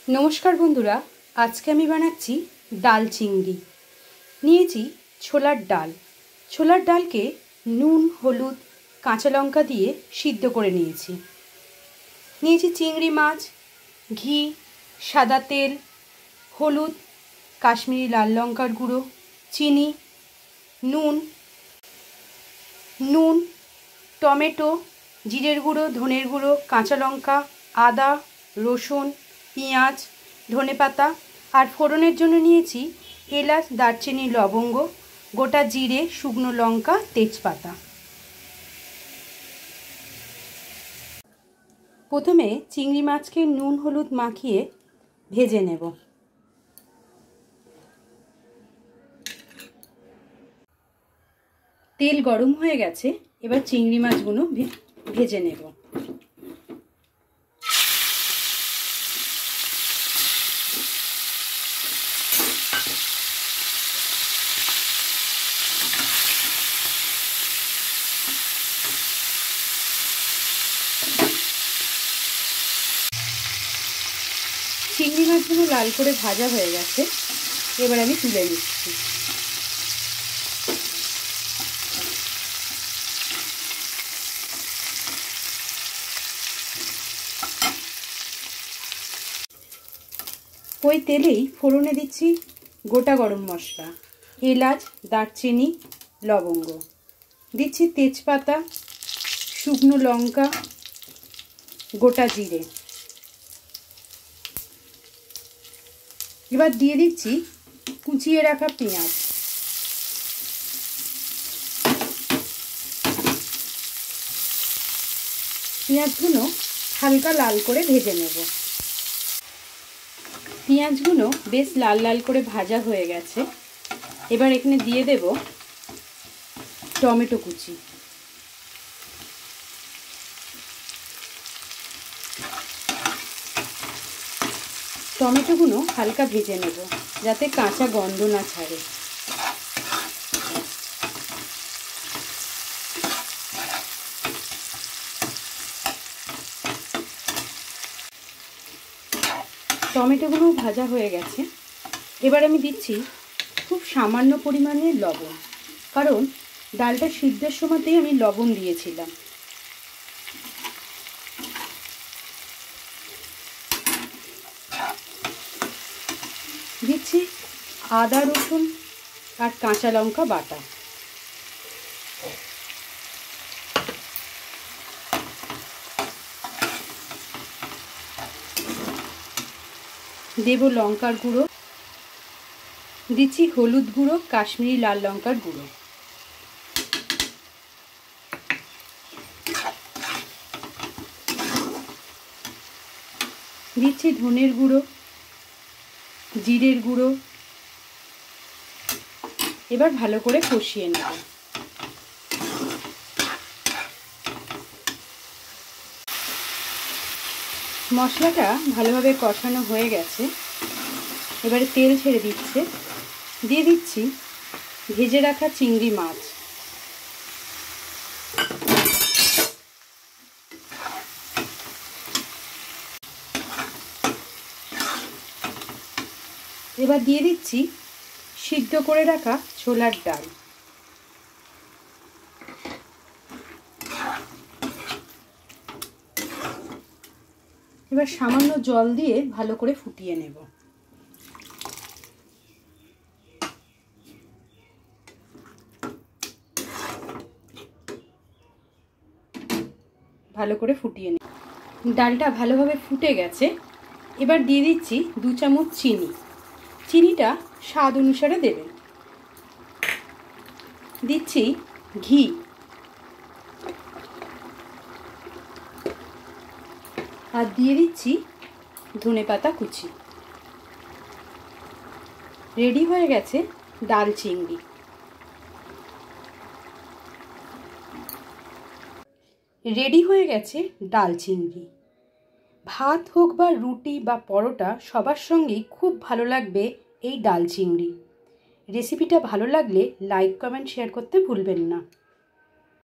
नमस्कार बंधुरा, आज के आमी बानाচ্ছি डाल चिंगड़ी। निয়েছি छोलार डाल। छोलार डाल के नून हलुद काँचा लंका दिए सिद्ध करे निয়েছি। निয়েছি चिंगड़ी माछ, घी, सादा तेल, हलुद, काश्मीरी लाल लंकार गुঁড়ো, चीनी, নুন, टमेटो, जिरेर गुঁড়ো, धनेर गुঁড়ো, काँचा लंका, आदा, रसुन, पेঁয়াজ, धनेपाता और फोड़नेर जोन्नो निয়েছি एलाच, दारचिनी, लवंग, गोटा जिरे, शुकनो लंका, तेजपाता। प्रथमे चिंगड़ी माछके नुन हलुद माखिए भेजे नेब। तेल गरम हो गेছে, এবার চিংড়ি মাছগুলো ভেজে নেব। চিংড়ি মাছগুলো লাল করে ভাজা হয়ে গেছে, এবার আমি তুলে নিচ্ছি। ওই তেলেই ফোড়নে দিচ্ছি গোটা গরম মশলা, এলাচ, দারচিনি, লবঙ্গ, দিচ্ছি তেজপাতা, শুকনো লঙ্কা, গোটা জিরে। এবার দিয়ে দিচ্ছি কুচিয়ে রাখা পেঁয়াজ। পেঁয়াজগুলো হালকা লাল করে ভেজে নেব। পেঁয়াজগুলো বেশ লাল লাল করে ভাজা হয়ে গেছে, এবার এখানে দিয়ে দেব টমেটো কুচি। টমেটোগুলো হালকা ভেজে নেব যাতে কাঁচা গন্ধ না ছাড়ে। টমেটোগুলো ভাজা হয়ে গেছে, এবার আমি দিচ্ছি খুব সামান্য পরিমাণে লবণ, কারণ ডালটা সিদ্ধের সময়তেই আমি লবণ দিয়েছিলাম। দিচ্ছি আদা রসুন আর কাঁচা লঙ্কা বাটা। দেব লঙ্কার গুঁড়ো, দিচ্ছি হলুদ গুঁড়ো, কাশ্মীরি লাল লঙ্কার গুঁড়ো, দিচ্ছি ধনের গুঁড়ো, জিরের গুঁড়ো। এবার ভালো করে কষিয়ে নেব। মশলাটা ভালোভাবে কষানো হয়ে গেছে, এবারে তেল ছেড়ে দিচ্ছে। দিয়ে দিচ্ছি ভেজে রাখা চিংড়ি মাছ। এবার দিয়ে দিচ্ছি সিদ্ধ করে রাখা ছোলার ডাল। এবার সামান্য জল দিয়ে ভালো করে ফুটিয়ে নেব। ভালো করে ফুটিয়ে নেব। ডালটা ভালোভাবে ফুটে গেছে, এবার দিয়ে দিচ্ছি 2 চামচ চিনি। চিনিটা স্বাদ অনুসারে দেবেন। দিচ্ছি ঘি, আর দিয়ে দিচ্ছি ধনেপাতা কুচি। রেডি হয়ে গেছে ডাল চিংড়ি। রেডি হয়ে গেছে ডাল চিংড়ি। ভাত হোক বা রুটি বা পরোটা সবার সঙ্গেই খুব ভালো লাগবে এই ডাল চিংড়ি। রেসিপিটা ভালো লাগলে লাইক কমেন্ট শেয়ার করতে ভুলবেন না।